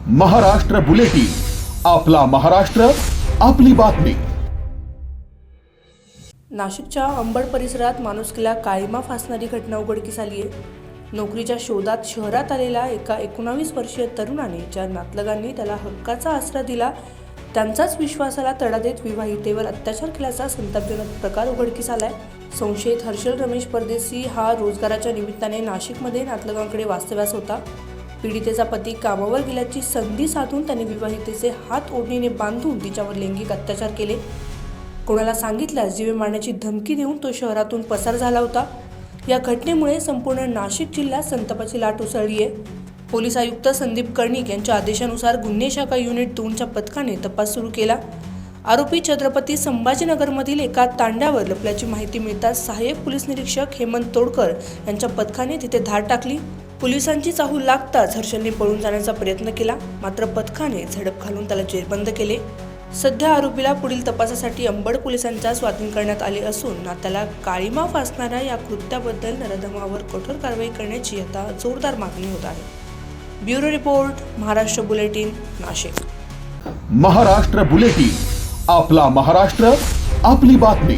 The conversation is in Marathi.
महाराष्ट्र बुलेटिन, आपला महाराष्ट्र, आपली बातमी। नाशिकच्या अंबड परिसरात माणुसकीला काळीमा फासणारी घटना उघडकीस आली आहे। नोकरीच्या शोधात शहरात आलेला एका 19 वर्षीय तरुणाने ज्या नातलगांनी त्याला हक्काचा आसरा दिला त्यांचाच विश्वासाला तडा देत विवाहितेवर अत्याचार केल्याचा संतापजनक प्रकार उघडकीस आलाय। संशयित हर्षल रमेश परदेशी हा रोजगाराच्या निमित्ताने नाशिकमध्ये नातलगांकडे वास्तव्यास होता। पीडितेचा पती कामावर गेल्याची संधी साधून त्याने विवाहितेचे हात ओढणीने बांधून तिच्यावर लैंगिक अत्याचार केले। कोणाला सांगितल्यास जीवे मारण्याची धमकी देऊन तो शहरातून पसार झाला होता। या घटनेमुळे संपूर्ण नाशिक जिल्ह्यात संतापाची लाट उसळली आहे। पोलीस आयुक्त संदीप कर्णिक यांच्या आदेशानुसार गुन्हे शाखा युनिट 2च्या पथकाने तपास सुरू केला। आरोपी छत्रपती संभाजीनगरमधील एका तांड्यावर लपल्याची माहिती मिळताच सहाय्यक पोलीस निरीक्षक हेमंत तोडकर यांच्या पथकाने तिथे धाड टाकली। पोलिसांची चाहूल लागताच हर्षलने पळून जाण्याचा प्रयत्न केला, मात्र पथकाने झडप घालून त्याला जेरबंद केले। सध्या आरोपीला पुढील तपासासाठी अंबड पोलिसांच्या स्वाधीन करण्यात आले असून नात्याला काळीमा फासणाऱ्या या कृत्याबद्दल नराधमावर कठोर कारवाई करण्याची आता जोरदार मागणी होत आहे। Bureau report, Maharashtra bulletin, Nashik. Maharashtra bulletin, आपला महाराष्ट्र, आपली बातमी।